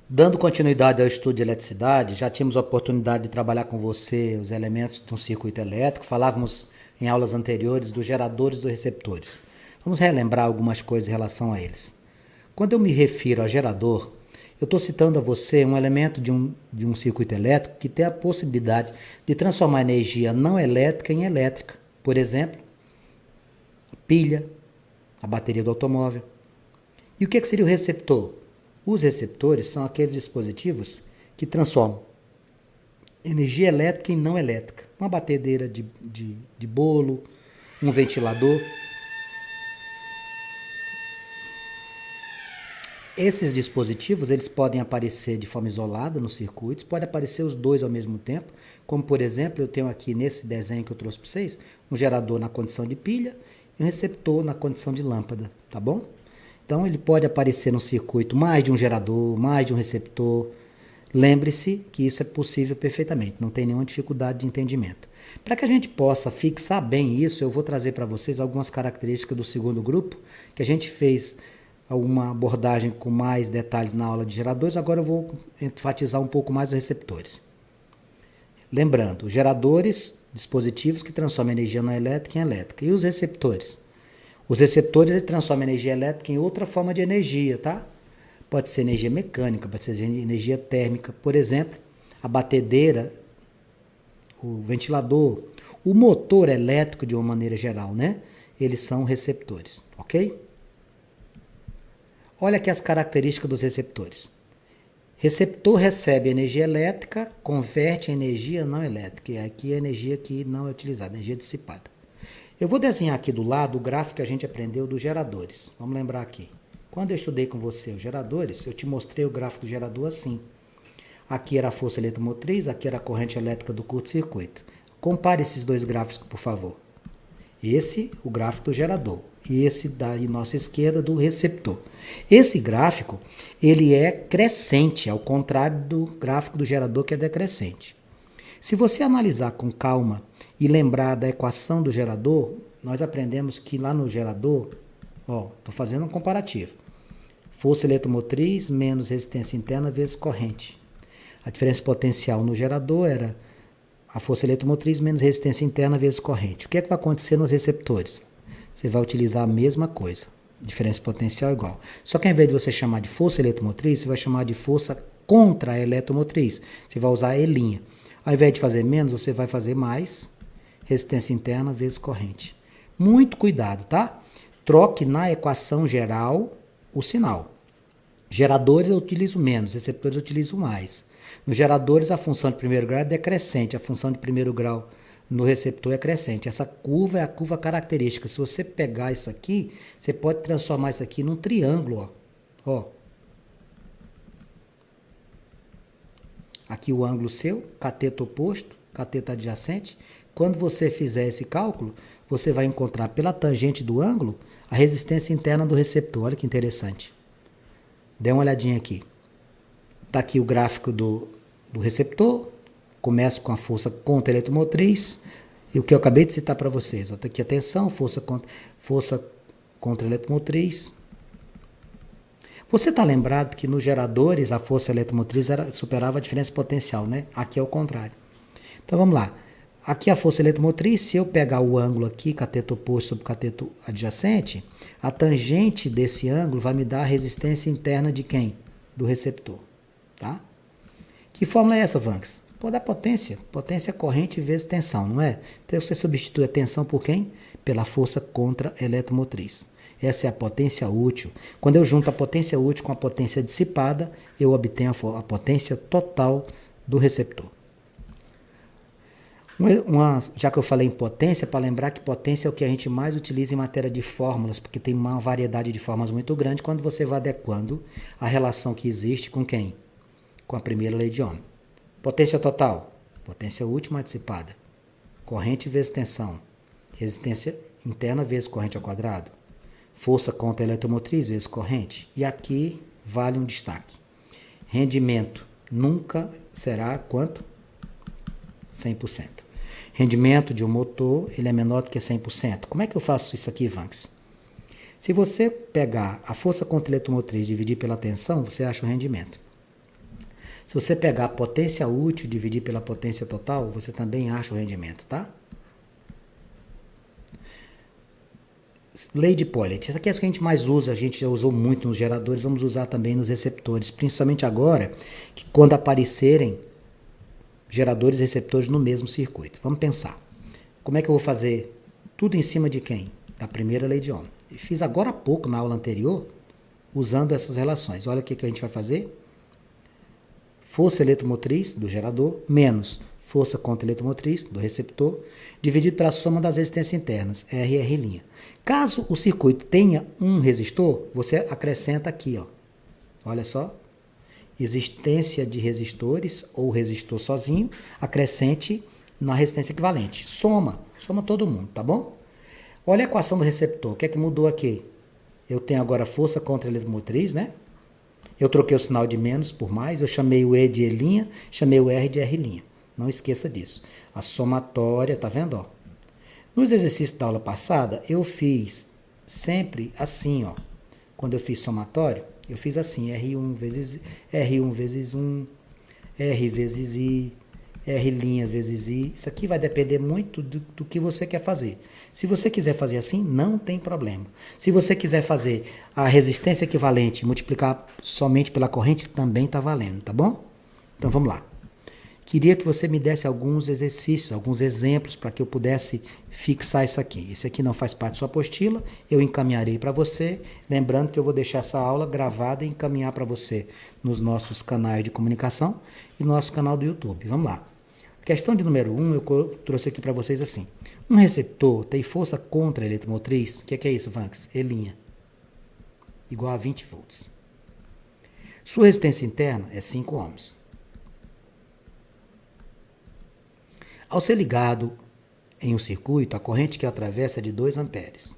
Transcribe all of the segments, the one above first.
Dando continuidade ao estudo de eletricidade, já tínhamos a oportunidade de trabalhar com você os elementos de um circuito elétrico, falávamos em aulas anteriores dos geradores e dos receptores. Vamos relembrar algumas coisas em relação a eles. Quando eu me refiro a gerador, eu estou citando a você um elemento de um circuito elétrico que tem a possibilidade de transformar energia não elétrica em elétrica. Por exemplo, a pilha, a bateria do automóvel. E o que seria o receptor? Os receptores são aqueles dispositivos que transformam energia elétrica em não elétrica. Uma batedeira de bolo, um ventilador. Esses dispositivos eles podem aparecer de forma isolada nos circuitos, pode aparecer os dois ao mesmo tempo, como por exemplo eu tenho aqui nesse desenho que eu trouxe para vocês, um gerador na condição de pilha e um receptor na condição de lâmpada, tá bom? Então ele pode aparecer no circuito mais de um gerador, mais de um receptor. Lembre-se que isso é possível perfeitamente, não tem nenhuma dificuldade de entendimento. Para que a gente possa fixar bem isso, eu vou trazer para vocês algumas características do segundo grupo, que a gente fez alguma abordagem com mais detalhes na aula de geradores, agora eu vou enfatizar um pouco mais os receptores. Lembrando, geradores, dispositivos que transformam energia não elétrica em elétrica. E os receptores? Os receptores transformam energia elétrica em outra forma de energia, tá? Pode ser energia mecânica, pode ser energia térmica. Por exemplo, a batedeira, o ventilador, o motor elétrico de uma maneira geral, né? Eles são receptores, ok? Olha aqui as características dos receptores. Receptor recebe energia elétrica, converte em energia não elétrica. E aqui é a energia que não é utilizada, energia dissipada. Eu vou desenhar aqui do lado o gráfico que a gente aprendeu dos geradores. Vamos lembrar aqui. Quando eu estudei com você os geradores, eu te mostrei o gráfico do gerador assim. Aqui era a força eletromotriz, aqui era a corrente elétrica do curto-circuito. Compare esses dois gráficos, por favor. Esse, o gráfico do gerador, e esse da nossa esquerda do receptor. Esse gráfico, ele é crescente, ao contrário do gráfico do gerador que é decrescente. Se você analisar com calma e lembrar da equação do gerador, nós aprendemos que lá no gerador, estou fazendo um comparativo. Força eletromotriz menos resistência interna vezes corrente. A diferença potencial no gerador era a força eletromotriz menos resistência interna vezes corrente. O que é que vai acontecer nos receptores? Você vai utilizar a mesma coisa. Diferença potencial igual. Só que ao invés de você chamar de força eletromotriz, você vai chamar de força contra a eletromotriz. Você vai usar a E'. Ao invés de fazer menos, você vai fazer mais resistência interna vezes corrente. Muito cuidado, tá? Troque na equação geral o sinal. Geradores eu utilizo menos, receptores eu utilizo mais. Nos geradores, a função de primeiro grau é decrescente, a função de primeiro grau no receptor é crescente. Essa curva é a curva característica. Se você pegar isso aqui, você pode transformar isso aqui num triângulo. Ó. Aqui o ângulo seu, cateto oposto, cateto adjacente. Quando você fizer esse cálculo, você vai encontrar pela tangente do ângulo a resistência interna do receptor. Olha que interessante. Dê uma olhadinha aqui. Está aqui o gráfico do receptor. Começo com a força contra a eletromotriz. E o que eu acabei de citar para vocês. Está aqui a tensão, força contra a eletromotriz. Você está lembrado que nos geradores a força eletromotriz superava a diferença potencial, né? Aqui é o contrário. Então vamos lá. Aqui a força eletromotriz, se eu pegar o ângulo aqui, cateto oposto sobre cateto adjacente, a tangente desse ângulo vai me dar a resistência interna de quem? Do receptor. Tá? Que fórmula é essa, Vanks? Pode dar potência. Potência corrente vezes tensão, não é? Então você substitui a tensão por quem? Pela força contra a eletromotriz. Essa é a potência útil. Quando eu junto a potência útil com a potência dissipada, eu obtenho a potência total do receptor. Já que eu falei em potência, para lembrar que potência é o que a gente mais utiliza em matéria de fórmulas, porque tem uma variedade de fórmulas muito grande quando você vai adequando a relação que existe com quem? Com a primeira lei de Ohm. Potência total, potência útil mais dissipada. Corrente vezes tensão, resistência interna vezes corrente ao quadrado. Força contra a eletromotriz vezes corrente. E aqui vale um destaque. Rendimento nunca será quanto? 100%. Rendimento de um motor ele é menor do que 100%. Como é que eu faço isso aqui, Vanks? Se você pegar a força contra a eletromotriz e dividir pela tensão, você acha o rendimento. Se você pegar a potência útil e dividir pela potência total, você também acha o rendimento, tá? Lei de Pauling. Essa aqui é a que a gente mais usa, a gente já usou muito nos geradores, vamos usar também nos receptores, principalmente agora, que quando aparecerem geradores e receptores no mesmo circuito. Vamos pensar. Como é que eu vou fazer tudo em cima de quem? Da primeira lei de Ohm. Eu fiz agora há pouco, na aula anterior, usando essas relações. Olha o que a gente vai fazer. Força eletromotriz do gerador menos força contra-eletromotriz do receptor, dividido pela soma das resistências internas, R e R'. Caso o circuito tenha um resistor, você acrescenta aqui, ó. Olha só. Existência de resistores ou resistor sozinho, acrescente na resistência equivalente. Soma todo mundo, tá bom? Olha a equação do receptor, o que é que mudou aqui? Eu tenho agora força contra eletromotriz, né? Eu troquei o sinal de menos por mais, eu chamei o E de E', chamei o R de R'. Não esqueça disso. A somatória, tá vendo, ó? Nos exercícios da aula passada, eu fiz sempre assim, ó. Quando eu fiz somatório, eu fiz assim, R1 vezes 1, R vezes I, R' vezes I. Isso aqui vai depender muito do que você quer fazer. Se você quiser fazer assim, não tem problema. Se você quiser fazer a resistência equivalente e multiplicar somente pela corrente, também está valendo, tá bom? Então vamos lá. Queria que você me desse alguns exercícios, alguns exemplos para que eu pudesse fixar isso aqui. Esse aqui não faz parte da sua apostila, eu encaminharei para você. Lembrando que eu vou deixar essa aula gravada e encaminhar para você nos nossos canais de comunicação e nosso canal do YouTube. Vamos lá. Questão de número 1, eu trouxe aqui para vocês assim. Um receptor tem força contra a eletromotriz. O que é isso, Vanks? E', igual a 20 volts. Sua resistência interna é 5 ohms. Ao ser ligado em um circuito, a corrente que atravessa é de 2 amperes.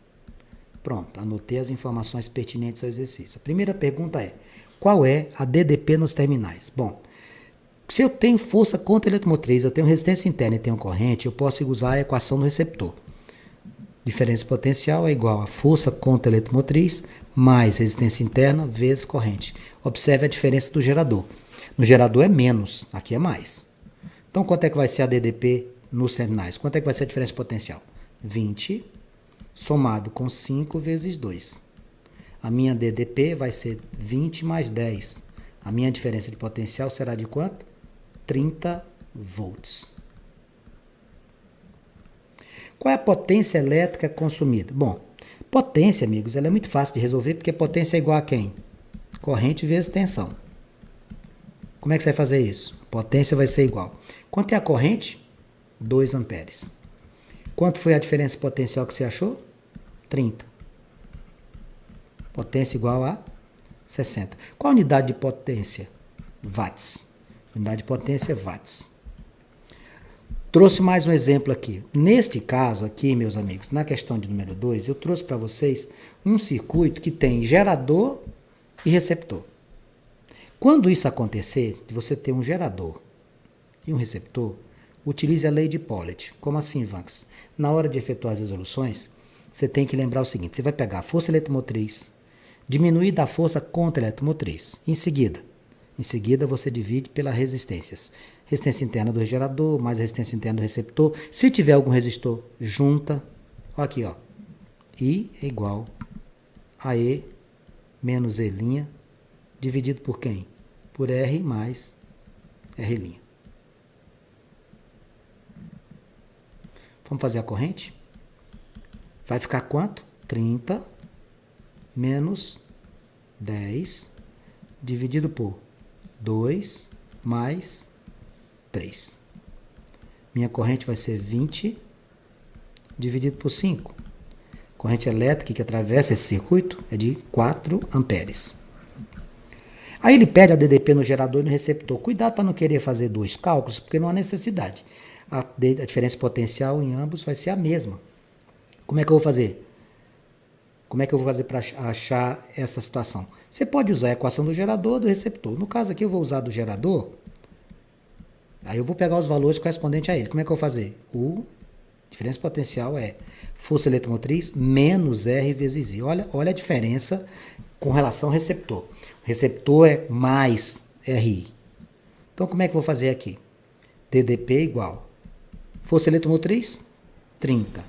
Pronto, anotei as informações pertinentes ao exercício. A primeira pergunta é, qual é a DDP nos terminais? Bom, se eu tenho força contra a eletromotriz, eu tenho resistência interna e tenho corrente, eu posso usar a equação do receptor. Diferença potencial é igual a força contra a eletromotriz mais resistência interna vezes corrente. Observe a diferença do gerador. No gerador é menos, aqui é mais. Então, quanto é que vai ser a DDP nos terminais? Quanto é que vai ser a diferença potencial? 20 somado com 5 vezes 2. A minha DDP vai ser 20 mais 10. A minha diferença de potencial será de quanto? 30 volts. Qual é a potência elétrica consumida? Bom, potência, amigos, ela é muito fácil de resolver, porque potência é igual a quem? Corrente vezes tensão. Como é que você vai fazer isso? Potência vai ser igual. Quanto é a corrente? 2 amperes. Quanto foi a diferença potencial que você achou? 30. Potência igual a 60. Qual a unidade de potência? Watts. Unidade de potência é watts. Trouxe mais um exemplo aqui. Neste caso aqui, meus amigos, na questão de número 2, eu trouxe para vocês um circuito que tem gerador e receptor. Quando isso acontecer, de você ter um gerador e um receptor, utilize a lei de Pauling. Como assim, Vanks? Na hora de efetuar as resoluções, você tem que lembrar o seguinte, você vai pegar a força eletromotriz, diminuir da força contra a eletromotriz. Em seguida você divide pelas resistências. Resistência interna do gerador, mais a resistência interna do receptor. Se tiver algum resistor, junta. Olha aqui, ó. I é igual a E menos E', dividido por quem? Por R mais R'. Vamos fazer a corrente? Vai ficar quanto? 30 menos 10 dividido por 2 mais 3. Minha corrente vai ser 20 dividido por 5. Corrente elétrica que atravessa esse circuito é de 4 amperes. Aí ele pede a DDP no gerador e no receptor. Cuidado para não querer fazer dois cálculos, porque não há necessidade. A diferença potencial em ambos vai ser a mesma. Como é que eu vou fazer? Como é que eu vou fazer para achar essa situação? Você pode usar a equação do gerador e do receptor. No caso aqui eu vou usar do gerador. Aí eu vou pegar os valores correspondentes a ele. Como é que eu vou fazer? Diferença potencial é força eletromotriz menos R vezes I. Olha a diferença com relação ao receptor. O receptor é mais RI. Então, como é que eu vou fazer aqui? DDP igual. Força eletromotriz, 30.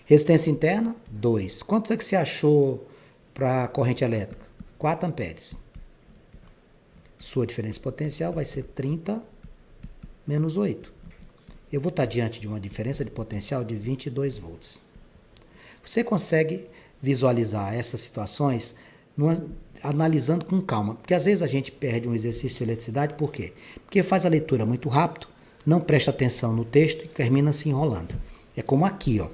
Resistência interna, 2. Quanto foi que você achou para a corrente elétrica? 4 amperes. Sua diferença potencial vai ser 30 menos 8. Eu vou estar diante de uma diferença de potencial de 22 volts. Você consegue visualizar essas situações analisando com calma. Porque às vezes a gente perde um exercício de eletricidade, por quê? Porque faz a leitura muito rápido, não presta atenção no texto e termina se enrolando. É como aqui, ó.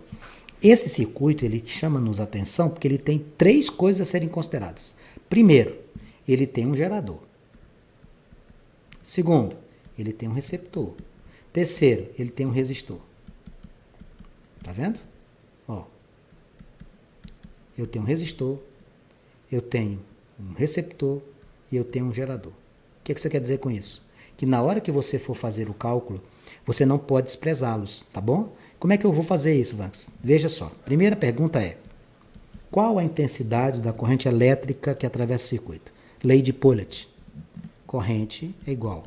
Esse circuito, ele chama-nos atenção porque ele tem 3 coisas a serem consideradas. Primeiro, ele tem um gerador. Segundo, ele tem um receptor. Terceiro, ele tem um resistor. Tá vendo? Ó. Eu tenho um resistor, eu tenho um receptor e eu tenho um gerador. O que você quer dizer com isso? Que na hora que você for fazer o cálculo, você não pode desprezá-los, tá bom? Como é que eu vou fazer isso, Vanks? Veja só. Primeira pergunta é: qual a intensidade da corrente elétrica que atravessa o circuito? Lei de Pauli. Corrente é igual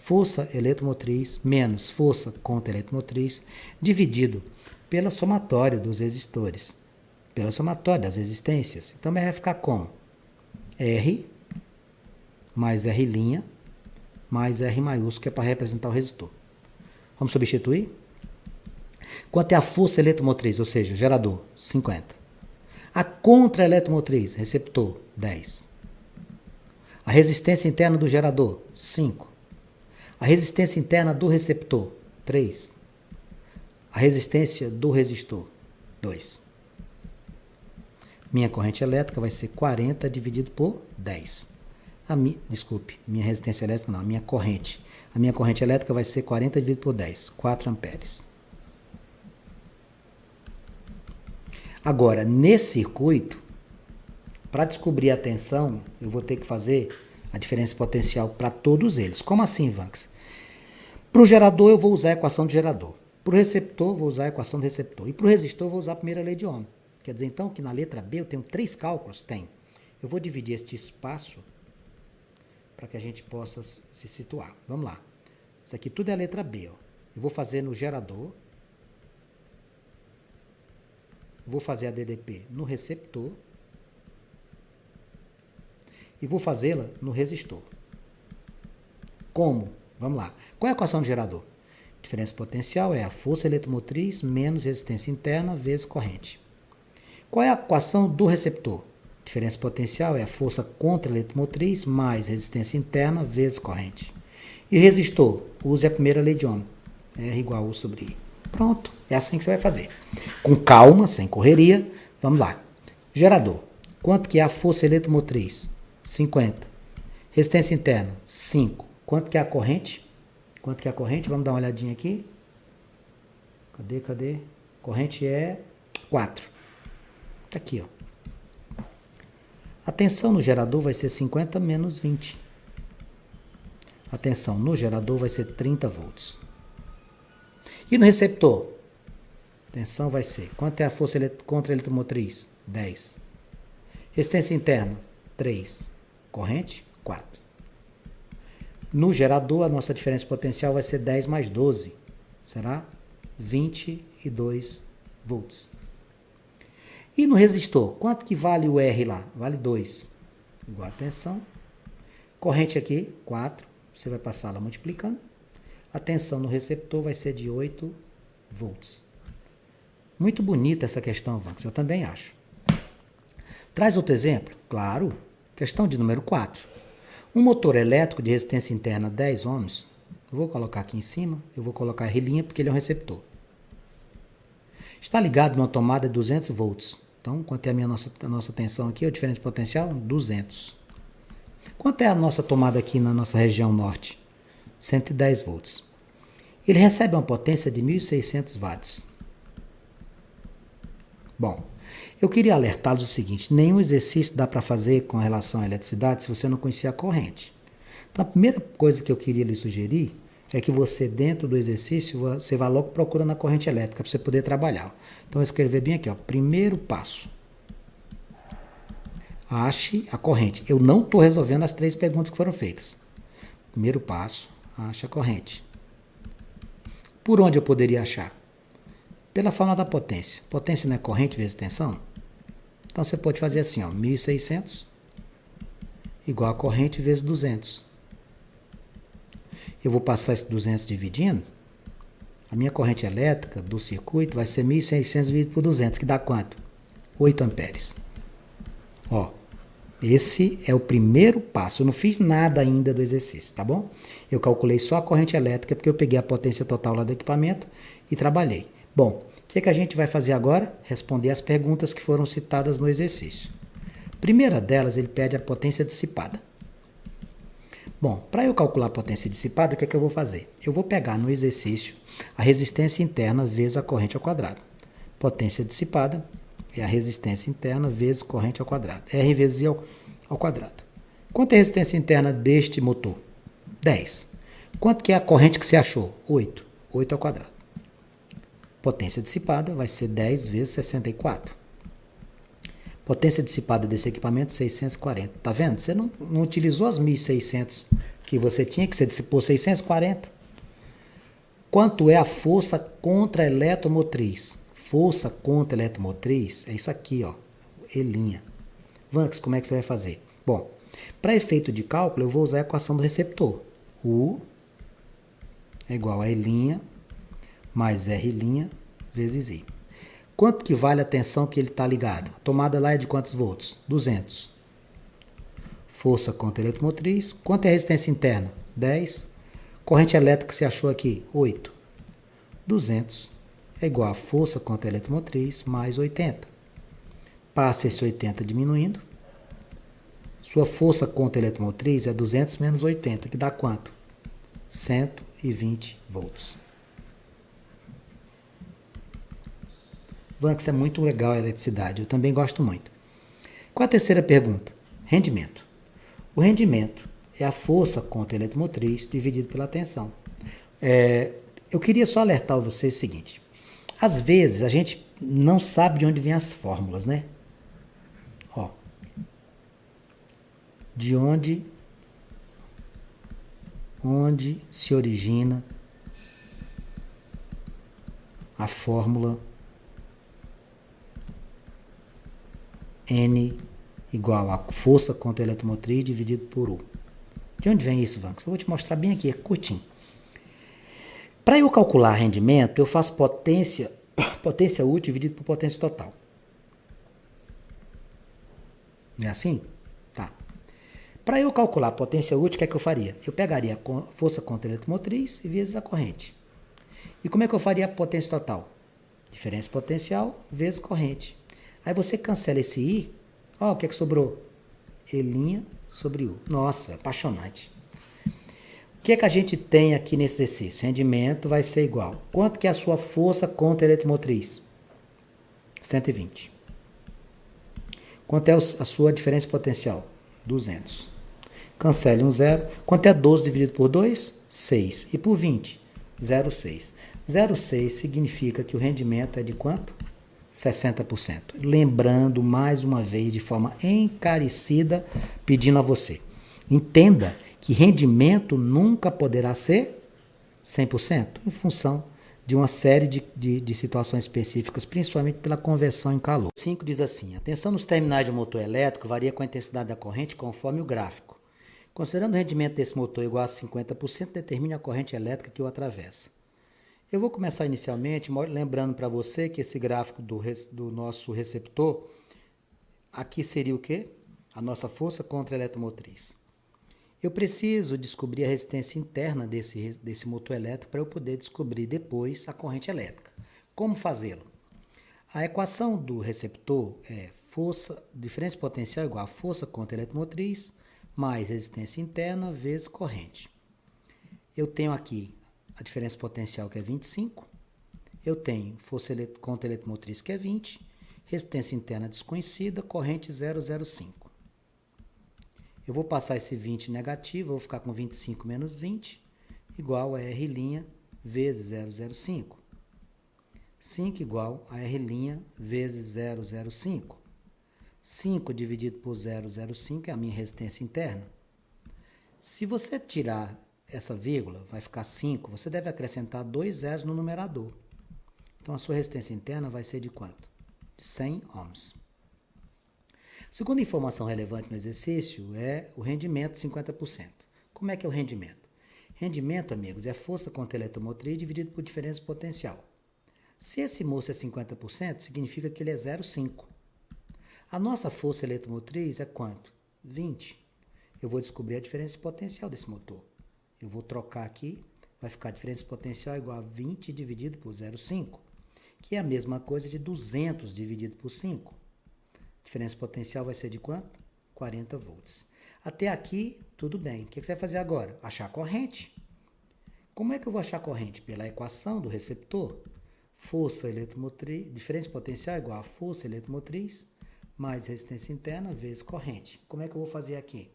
força eletromotriz menos força contra-eletromotriz dividido pela somatória dos resistores, pela somatória das resistências. Então vai ficar como? R mais R' mais R maiúsculo, que é para representar o resistor. Vamos substituir? Quanto é a força eletromotriz, ou seja, gerador? 50. A contra-eletromotriz, receptor, 10. A resistência interna do gerador, 5. A resistência interna do receptor, 3. A resistência do resistor, 2. Minha corrente elétrica vai ser 40 dividido por 10. Desculpe, minha resistência elétrica não, a minha corrente. A minha corrente elétrica vai ser 40 dividido por 10, 4 amperes. Agora, nesse circuito, para descobrir a tensão, eu vou ter que fazer a diferença potencial para todos eles. Como assim, Vanks? Para o gerador, eu vou usar a equação do gerador. Para o receptor, vou usar a equação do receptor. E para o resistor, vou usar a primeira lei de Ohm. Quer dizer, então, que na letra B eu tenho 3 cálculos? Tem. Eu vou dividir este espaço para que a gente possa se situar. Vamos lá. Isso aqui tudo é a letra B. Ó. Eu vou fazer no gerador. Vou fazer a DDP no receptor. E vou fazê-la no resistor. Como? Vamos lá. Qual é a equação do gerador? Diferença potencial é a força eletromotriz menos resistência interna vezes corrente. Qual é a equação do receptor? Diferença potencial é a força contra-eletromotriz mais resistência interna vezes corrente. E resistor? Use a primeira lei de Ohm. R igual a U sobre I. Pronto. É assim que você vai fazer. Com calma, sem correria. Vamos lá. Gerador. Quanto que é a força eletromotriz? 50. Resistência interna? 5. Quanto que é a corrente? Quanto que é a corrente? Vamos dar uma olhadinha aqui. Cadê? Corrente é 4. Tá aqui, ó. A tensão no gerador vai ser 50 menos 20. A tensão no gerador vai ser 30 volts. E no receptor? A tensão vai ser, quanto é a força contra-eletromotriz? 10. Resistência interna? 3. Corrente? 4. No gerador, a nossa diferença potencial vai ser 10 mais 12. Será 22 volts. E no resistor, quanto que vale o R lá? Vale 2. Igual a tensão. Corrente aqui, 4. Você vai passar lá multiplicando. A tensão no receptor vai ser de 8 volts. Muito bonita essa questão, Vanks. Eu também acho. Traz outro exemplo? Claro. Questão de número 4. Um motor elétrico de resistência interna 10 ohms. Eu vou colocar aqui em cima. Eu vou colocar R' porque ele é um receptor. Está ligado numa tomada de 200 volts. Então, quanto é a nossa tensão aqui? A diferença de potencial? 200. Quanto é a nossa tomada aqui na nossa região norte? 110 volts. Ele recebe uma potência de 1.600 watts. Bom, eu queria alertá-los o seguinte: nenhum exercício dá para fazer com relação à eletricidade se você não conhecer a corrente. Então, a primeira coisa que eu queria lhe sugerir é que você, dentro do exercício, você vá logo procurando a corrente elétrica para você poder trabalhar. Então, eu escrever bem aqui, ó, primeiro passo. Ache a corrente. Eu não estou resolvendo as 3 perguntas que foram feitas. Primeiro passo, Acha a corrente. Por onde eu poderia achar? Pela fórmula da potência. Potência não é corrente vezes tensão? Então você pode fazer assim, ó, 1.600 igual a corrente vezes 200. Eu vou passar esse 200 dividindo. A minha corrente elétrica do circuito vai ser 1.600 dividido por 200, que dá quanto? 8 amperes. Ó, esse é o primeiro passo. Eu não fiz nada ainda do exercício, tá bom? Eu calculei só a corrente elétrica, porque eu peguei a potência total lá do equipamento e trabalhei. Bom, o que a gente vai fazer agora? Responder as perguntas que foram citadas no exercício. A primeira delas, ele pede a potência dissipada. Bom, para eu calcular a potência dissipada, o que é que eu vou fazer? Eu vou pegar no exercício a resistência interna vezes a corrente ao quadrado. Potência dissipada é a resistência interna vezes corrente ao quadrado. R vezes I ao quadrado. Quanto é a resistência interna deste motor? 10. Quanto que é a corrente que você achou? 8. 8 ao quadrado. Potência dissipada vai ser 10 vezes 64. Potência dissipada desse equipamento, 640. Tá vendo? Você não utilizou as 1.600 que você tinha, que você dissipou 640. Quanto é a força contra a eletromotriz? Força contra a eletromotriz é isso aqui, ó. E'. Vanks, como é que você vai fazer? Bom, para efeito de cálculo, eu vou usar a equação do receptor. U é igual a E' mais R' vezes I. Quanto que vale a tensão que ele está ligado? A tomada lá é de quantos volts? 200. Força contra a eletromotriz. Quanto é a resistência interna? 10. Corrente elétrica que você achou aqui? 8. 200 é igual a força contra a eletromotriz mais 80. Passa esse 80 diminuindo. Sua força contra a eletromotriz é 200 menos 80, que dá quanto? 120 volts. Vanks, é muito legal a eletricidade, eu também gosto muito. Qual a terceira pergunta? Rendimento. O rendimento é a força contra a eletromotriz dividido pela tensão. Eu queria só alertar você o seguinte. Às vezes a gente não sabe de onde vêm as fórmulas, né? Ó, de onde se origina a fórmula N igual a força contra a eletromotriz dividido por U. De onde vem isso, Vanks? Eu vou te mostrar bem aqui, é curtinho. Para eu calcular rendimento, eu faço potência útil dividido por potência total. Não é assim? Tá. Para eu calcular a potência útil, o que é que eu faria? Eu pegaria a força contra a eletromotriz e vezes a corrente. E como é que eu faria a potência total? Diferença potencial vezes corrente. Aí você cancela esse I. Ó, o que é que sobrou? E' sobre U. Nossa, apaixonante. O que é que a gente tem aqui nesse exercício? Rendimento vai ser igual. Quanto que é a sua força contra a eletromotriz? 120. Quanto é a sua diferença potencial? 200. Cancele um zero. Quanto é 12 dividido por 2? 6. E por 20? 0,6. 0,6 significa que o rendimento é de quanto? 60%. Lembrando, mais uma vez, de forma encarecida, pedindo a você. Entenda que rendimento nunca poderá ser 100%, em função de uma série de situações específicas, principalmente pela conversão em calor. 5 diz assim: a tensão nos terminais de um motor elétrico varia com a intensidade da corrente conforme o gráfico. Considerando o rendimento desse motor igual a 50%, determine a corrente elétrica que o atravessa. Eu vou começar inicialmente lembrando para você que esse gráfico do nosso receptor, aqui seria o quê? A nossa força contra a eletromotriz. Eu preciso descobrir a resistência interna desse motor elétrico para eu poder descobrir depois a corrente elétrica. Como fazê-lo? A equação do receptor é diferença potencial igual a força contra a eletromotriz mais resistência interna vezes corrente. Eu tenho aqui a diferença potencial, que é 25. Eu tenho força contra a eletromotriz, que é 20. Resistência interna desconhecida, corrente 0,05. Eu vou passar esse 20 negativo, vou ficar com 25 menos 20, igual a R' vezes 0,05. 5 igual a R' vezes 0,05. 5 dividido por 0,05 é a minha resistência interna. Se você tirar essa vírgula vai ficar 5, você deve acrescentar 2 zeros no numerador. Então a sua resistência interna vai ser de quanto? De 100 ohms. Segunda informação relevante no exercício é o rendimento 50%. Como é que é o rendimento? Rendimento, amigos, é força contra eletromotriz dividido por diferença potencial. Se esse moço é 50%, significa que ele é 0,5. A nossa força eletromotriz é quanto? 20. Eu vou descobrir a diferença potencial desse motor. Eu vou trocar aqui, vai ficar a diferença potencial igual a 20 dividido por 0,5, que é a mesma coisa de 200 dividido por 5. A diferença potencial vai ser de quanto? 40 volts. Até aqui, tudo bem. O que você vai fazer agora? Achar a corrente. Como é que eu vou achar a corrente? Pela equação do receptor. Força eletromotriz, diferença potencial igual a força eletromotriz mais resistência interna vezes corrente. Como é que eu vou fazer aqui?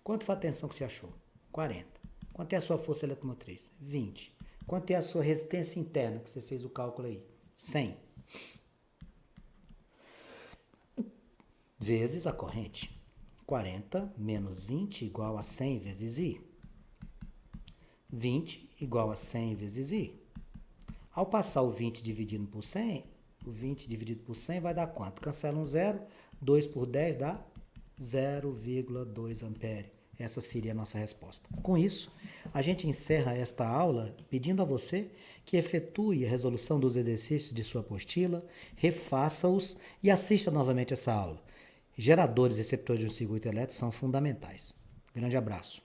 Quanto foi a tensão que você achou? 40. Quanto é a sua força eletromotriz? 20. Quanto é a sua resistência interna, que você fez o cálculo aí? 100. Vezes a corrente. 40 menos 20 igual a 100 vezes I. 20 igual a 100 vezes I. Ao passar o 20 dividido por 100, o 20 dividido por 100 vai dar quanto? Cancela um zero, 2 por 10 dá 0,2 ampere. Essa seria a nossa resposta. Com isso, a gente encerra esta aula pedindo a você que efetue a resolução dos exercícios de sua apostila, refaça-os e assista novamente essa aula. Geradores e receptores de um circuito elétrico são fundamentais. Grande abraço.